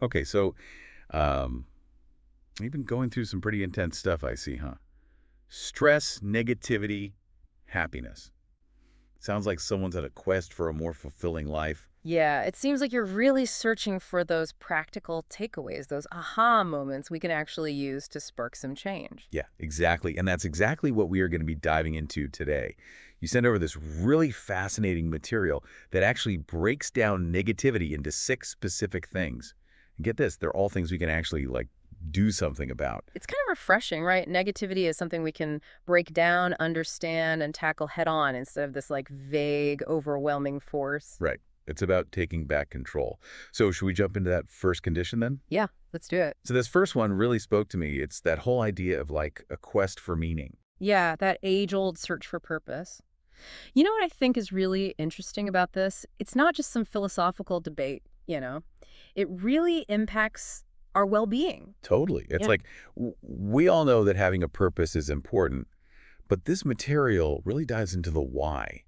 Okay, so um, you've been going through some pretty intense stuff, I see, huh? Stress, negativity, happiness. Sounds like someone's at a quest for a more fulfilling life. Yeah, it seems like you're really searching for those practical takeaways, those aha moments we can actually use to spark some change. Yeah, exactly. And that's exactly what we are going to be diving into today. You send over this really fascinating material that actually breaks down negativity into 6 specific things. And get this, they're all things we can actually do something about. It's kind of refreshing, right? Negativity is something we can break down, understand, and tackle head on instead of this like vague, overwhelming force. Right. It's about taking back control. So should we jump into that first condition then? Yeah, let's do it. So this first one really spoke to me. It's that whole idea of like a quest for meaning. Yeah, that age-old search for purpose. You know what I think is really interesting about this? It's not just some philosophical debate. It really impacts our well-being. Totally. It's Yeah. like we all know that having a purpose is important, but this material really dives into the why.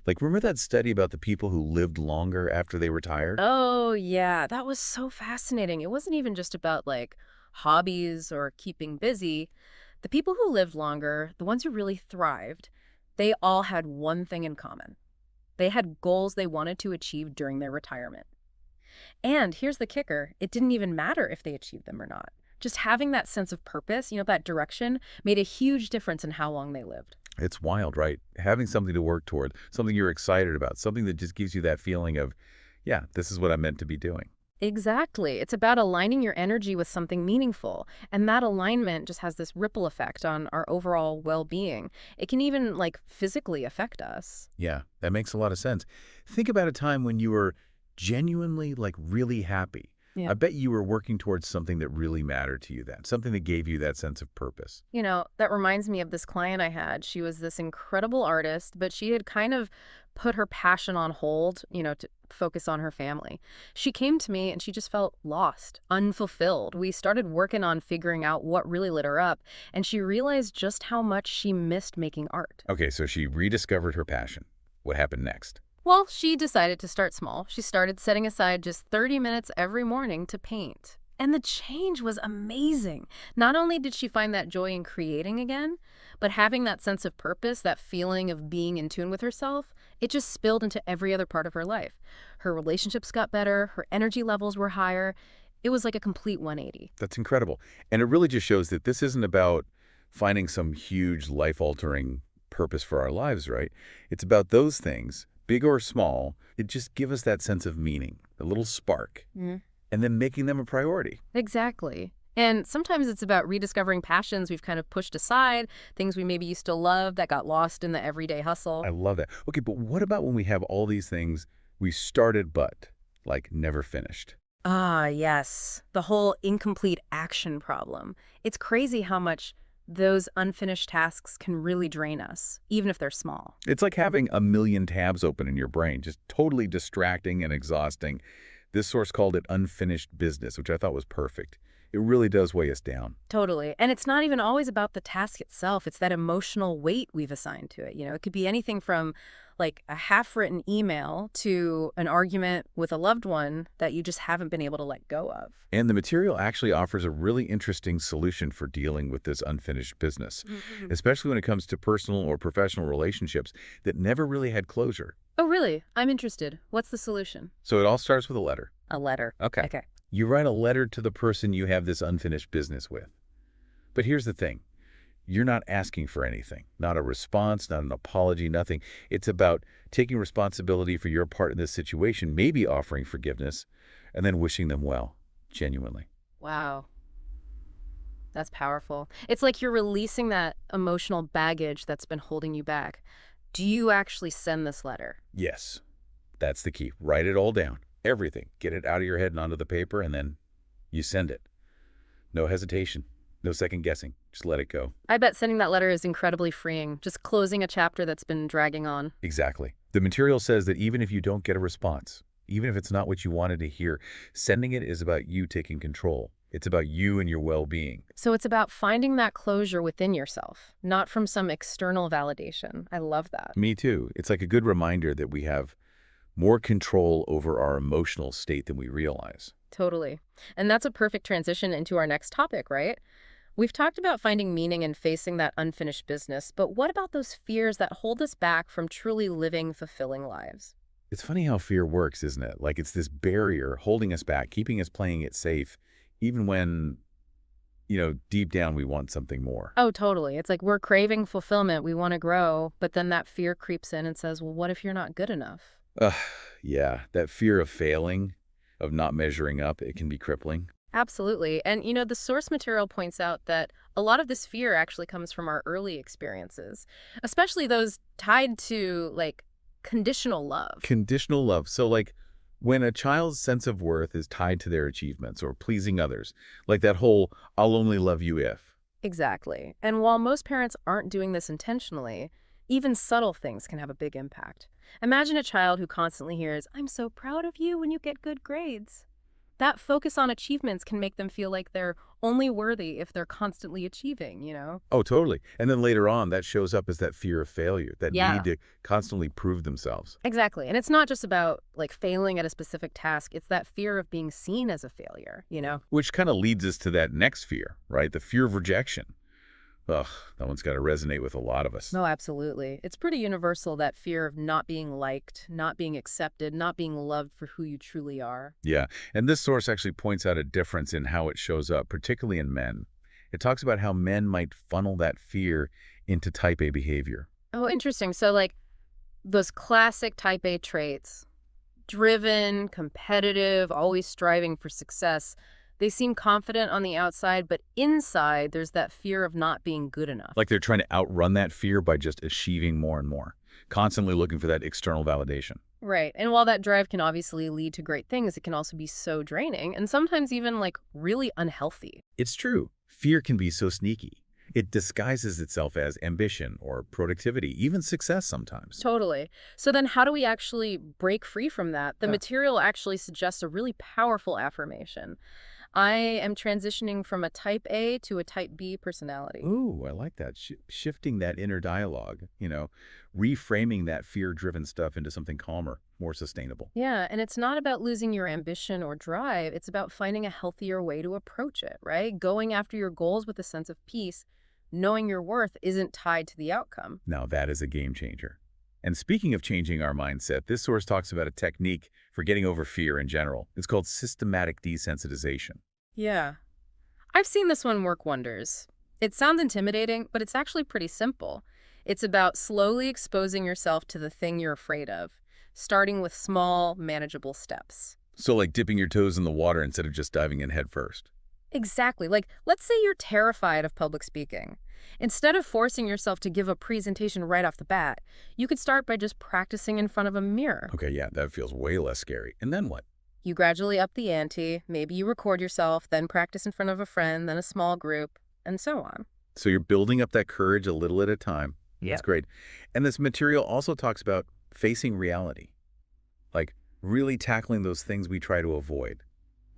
Like, remember that study about the people who lived longer after they retired? Oh, yeah, that was so fascinating. It wasn't even just about like hobbies or keeping busy. The people who lived longer, the ones who really thrived, they all had one thing in common. They had goals they wanted to achieve during their retirement. And here's the kicker, it didn't even matter if they achieved them or not. Just having that sense of purpose, that direction, made a huge difference in how long they lived. It's wild, right? Having something to work toward, something you're excited about, something that just gives you that feeling of, yeah, this is what I'm meant to be doing. Exactly. It's about aligning your energy with something meaningful. And that alignment just has this ripple effect on our overall well-being. It can even, like, physically affect us. Yeah, that makes a lot of sense. Think about a time when you were genuinely, really happy. Yeah. I bet you were working towards something that really mattered to you then, something that gave you that sense of purpose. That reminds me of this client I had. She was this incredible artist, but she had kind of put her passion on hold, to focus on her family. She came to me and she just felt lost, unfulfilled. We started working on figuring out what really lit her up, and she realized just how much she missed making art. Okay, so she rediscovered her passion. What happened next? Well, she decided to start small. She started setting aside just 30 minutes every morning to paint. And the change was amazing. Not only did she find that joy in creating again, but having that sense of purpose, that feeling of being in tune with herself, it just spilled into every other part of her life. Her relationships got better, her energy levels were higher. It was like a complete 180. That's incredible. And it really just shows that this isn't about finding some huge life-altering purpose for our lives, right? It's about those things, big or small, that just give us that sense of meaning, a little spark, and then making them a priority. Exactly. And sometimes it's about rediscovering passions we've kind of pushed aside, things we maybe used to love that got lost in the everyday I hustle. love that. Okay, but what about when we have all these things we started but, never finished? Ah, yes. The whole incomplete action problem. It's crazy how much those unfinished tasks can really drain us, even if they're small. It's like having a million tabs open in your brain, just totally distracting and exhausting. This source called it unfinished business, which I thought was perfect. It really does weigh us down. Totally. And it's not even always about the task itself. It's that emotional weight we've assigned to it. It could be anything from like a half-written email to an argument with a loved one that you just haven't been able to let go of. And the material actually offers a really interesting solution for dealing with this unfinished business, Mhm. especially when it comes to personal or professional relationships that never really had closure. Oh, really? I'm interested. What's the solution? So it all starts with a letter. A letter. Okay. Okay. You write a letter to the person you have this unfinished business with. But here's the thing. You're not asking for anything, not a response, not an apology, nothing. It's about taking responsibility for your part in this situation, maybe offering forgiveness, and then wishing them well, genuinely. Wow. That's powerful. It's like you're releasing that emotional baggage that's been holding you back. Do you actually send this letter? Yes, that's the key. Write it all down, everything. Get it out of your head and onto the paper, and then you send it. No hesitation, no second guessing. Just let it go. I bet sending that letter is incredibly freeing, just closing a chapter that's been dragging on. Exactly. The material says that even if you don't get a response, even if it's not what you wanted to hear, sending it is about you taking control. It's about you and your well-being. So it's about finding that closure within yourself, not from some external validation. I love that. Me too. It's like a good reminder that we have more control over our emotional state than we realize. Totally. And that's a perfect transition into our next topic, right? We've talked about finding meaning and facing that unfinished business, but what about those fears that hold us back from truly living fulfilling lives? It's funny how fear works, isn't it? Like it's this barrier holding us back, keeping us playing it safe, even when, deep down we want something more. Oh, totally. It's like we're craving fulfillment, we want to grow, but then that fear creeps in and says, well, what if you're not good enough? Ugh, yeah, that fear of failing, of not measuring up, it can be crippling. Absolutely. And, the source material points out that a lot of this fear actually comes from our early experiences, especially those tied to, like, conditional love. Conditional love. So, like, when a child's sense of worth is tied to their achievements or pleasing others, like that whole I'll only love you if. Exactly. And while most parents aren't doing this intentionally, even subtle things can have a big impact. Imagine a child who constantly hears, I'm so proud of you when you get good grades. That focus on achievements can make them feel like they're only worthy if they're constantly achieving? Oh, totally. And then later on, that shows up as that fear of failure, that need Yeah. to constantly prove themselves. Exactly. And it's not just about like failing at a specific task. It's that fear of being seen as a failure? Which kind of leads us to that next fear, right? The fear of rejection. Ugh, that one's got to resonate with a lot of us. No, absolutely. It's pretty universal, that fear of not being liked, not being accepted, not being loved for who you truly are. Yeah, and this source actually points out a difference in how it shows up, particularly in men. It talks about how men might funnel that fear into type A behavior. Oh, interesting. So like those classic type A traits, driven, competitive, always striving for success. They seem confident on the outside, but inside there's that fear of not being good enough. Like they're trying to outrun that fear by just achieving more and more, constantly looking for that external validation. Right. And while that drive can obviously lead to great things, it can also be so draining and sometimes even like really unhealthy. It's true. Fear can be so sneaky. It disguises itself as ambition or productivity, even success sometimes. Totally. So then how do we actually break free from that? The Yeah. material actually suggests a really powerful affirmation. I am transitioning from a type A to a type B personality. Ooh, I like that. Shifting that inner dialogue, reframing that fear-driven stuff into something calmer, more sustainable. Yeah, and it's not about losing your ambition or drive. It's about finding a healthier way to approach it, right? Going after your goals with a sense of peace, knowing your worth isn't tied to the outcome. Now that is a game changer. And speaking of changing our mindset, this source talks about a technique for getting over fear in general. It's called systematic desensitization. Yeah. I've seen this one work wonders. It sounds intimidating, but it's actually pretty simple. It's about slowly exposing yourself to the thing you're afraid of, starting with small, manageable steps. So like dipping your toes in the water instead of just diving in head first. Exactly. Like, let's say you're terrified of public speaking. Instead of forcing yourself to give a presentation right off the bat, you could start by just practicing in front of a mirror. Okay, yeah, that feels way less scary. And then what? You gradually up the ante. Maybe you record yourself, then practice in front of a friend, then a small group, and so on. So you're building up that courage a little at a time. Yeah. That's great. And this material also talks about facing reality, like really tackling those things we try to avoid.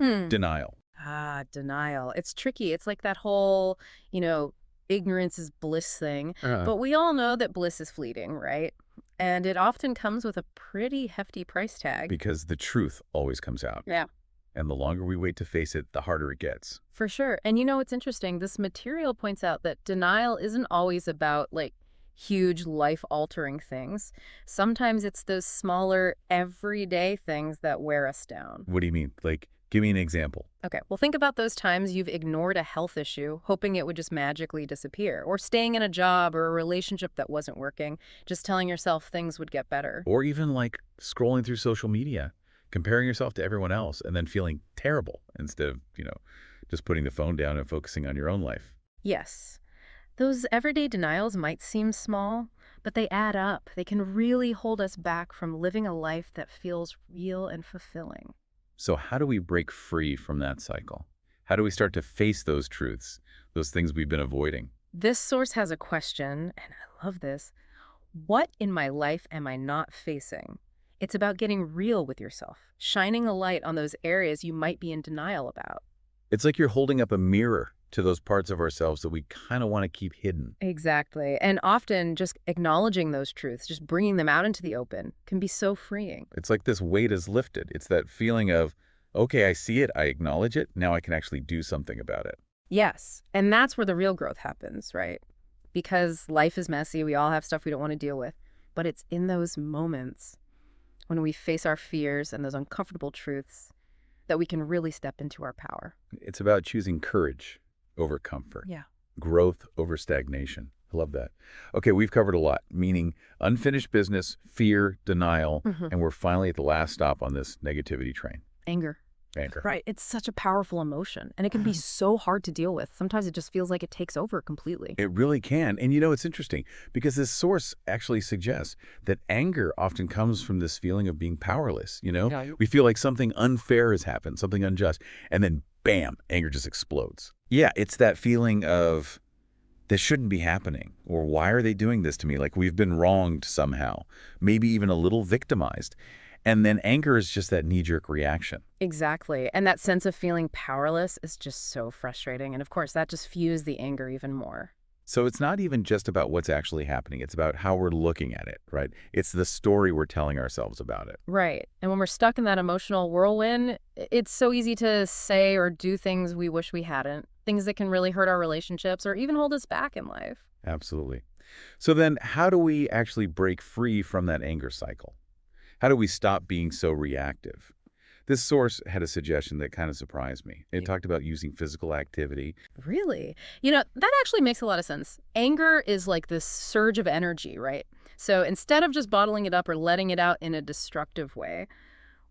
Hmm. Denial. Ah, denial. It's tricky. It's like that whole, you know, ignorance is bliss thing. Uh, But we all know that bliss is fleeting, right? And it often comes with a pretty hefty price tag. because the truth always comes out. Yeah. And the longer we wait to face it, the harder it gets. For sure. And what's interesting? This material points out that denial isn't always about like huge life altering things. Sometimes it's those smaller, everyday things that wear us down. What do you mean? Like, give me an example. Okay, well, think about those times you've ignored a health issue, hoping it would just magically disappear, or staying in a job or a relationship that wasn't working, just telling yourself things would get better. Or even like scrolling through social media, comparing yourself to everyone else and then feeling terrible instead of, just putting the phone down and focusing on your own life. Yes, those everyday denials might seem small, but they add up. They can really hold us back from living a life that feels real and fulfilling. So how do we break free from that cycle? How do we start to face those truths, those things we've been avoiding? This source has a question, and I love this. What in my life am I not facing? It's about getting real with yourself, shining a light on those areas you might be in denial about. It's like you're holding up a mirror to those parts of ourselves that we kind of want to keep hidden. Exactly. And often just acknowledging those truths, just bringing them out into the open, can be so freeing. It's like this weight is lifted. It's that feeling of, Okay, I see it. I acknowledge it. Now I can actually do something about it. Yes, and that's where the real growth happens, right? Because life is messy, we all have stuff we don't want to deal with. But it's in those moments when we face our fears and those uncomfortable truths that we can really step into our power. It's about choosing courage over comfort, Yeah. growth over stagnation. I love that. Okay, we've covered a lot, meaning unfinished business, fear, denial, Hmm. and we're finally at the last stop on this negativity train. Anger. Anger. Right. It's such a powerful emotion, and it can be so hard to deal with. Sometimes it just feels like it takes over completely. It really can. And you know, it's interesting because this source actually suggests that anger often comes from this feeling of being powerless. Yeah. We feel like something unfair has happened, something unjust, and then bam, anger just explodes. Yeah, it's that feeling of this shouldn't be happening, or why are they doing this to me? Like we've been wronged somehow, maybe even a little victimized. And then anger is just that knee-jerk reaction. Exactly. And that sense of feeling powerless is just so frustrating. And of course, that just fuels the anger even more. So it's not even just about what's actually happening. It's about how we're looking at it, right? It's the story we're telling ourselves about it. Right. And when we're stuck in that emotional whirlwind, it's so easy to say or do things we wish we hadn't, things that can really hurt our relationships or even hold us back in life. Absolutely. So then how do we actually break free from that anger cycle? How do we stop being so reactive? This source had a suggestion that kind of surprised me. It talked about using physical activity. Really? That actually makes a lot of sense. Anger is like this surge of energy, right? So instead of just bottling it up or letting it out in a destructive way,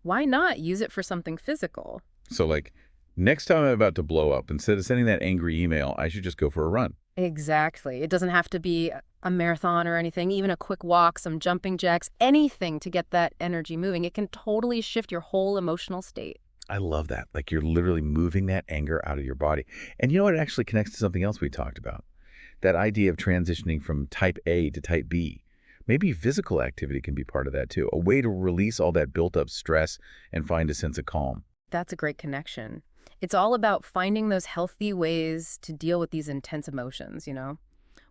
why not use it for something physical? So like, next time I'm about to blow up, instead of sending that angry email, I should just go for a run. Exactly. It doesn't have to be a marathon or anything, even a quick walk, some jumping jacks, anything to get that energy moving. It can totally shift your whole emotional state. I love that. Like you're literally moving that anger out of your body. And you know what? It actually connects to something else we talked about. That idea of transitioning from type A to type B. Maybe physical activity can be part of that too. A way to release all that built up stress and find a sense of calm. That's a great connection. It's all about finding those healthy ways to deal with these intense emotions,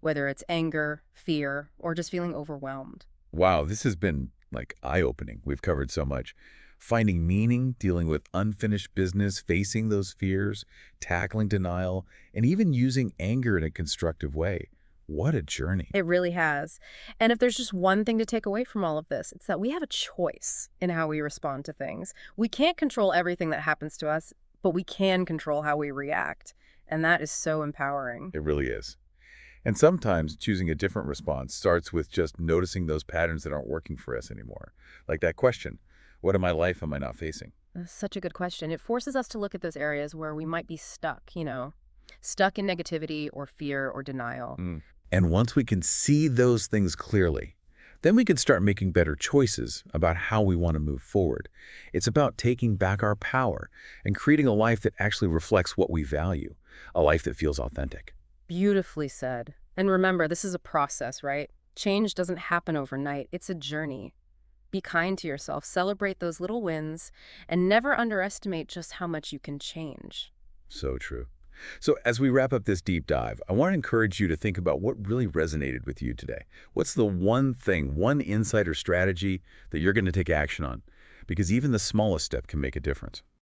whether it's anger, fear, or just feeling overwhelmed. Wow, this has been like eye-opening. We've covered so much. Finding meaning, dealing with unfinished business, facing those fears, tackling denial, and even using anger in a constructive way. What a journey. It really has. And if there's just one thing to take away from all of this, it's that we have a choice in how we respond to things. We can't control everything that happens to us, but we can control how we react. And that is so empowering. It really is. And sometimes choosing a different response starts with just noticing those patterns that aren't working for us anymore. Like that question, what in my life am I not facing? That's such a good question. It forces us to look at those areas where we might be stuck, stuck in negativity or fear or denial. Mm. And once we can see those things clearly, then we can start making better choices about how we want to move forward. It's about taking back our power and creating a life that actually reflects what we value, a life that feels authentic. Beautifully said. And remember, this is a process, right? Change doesn't happen overnight. It's a journey. Be kind to yourself, celebrate those little wins, and never underestimate just how much you can change. So true. So as we wrap up this deep dive, I want to encourage you to think about what really resonated with you today. What's the one thing, one insight or strategy that you're going to take action on? Because even the smallest step can make a difference.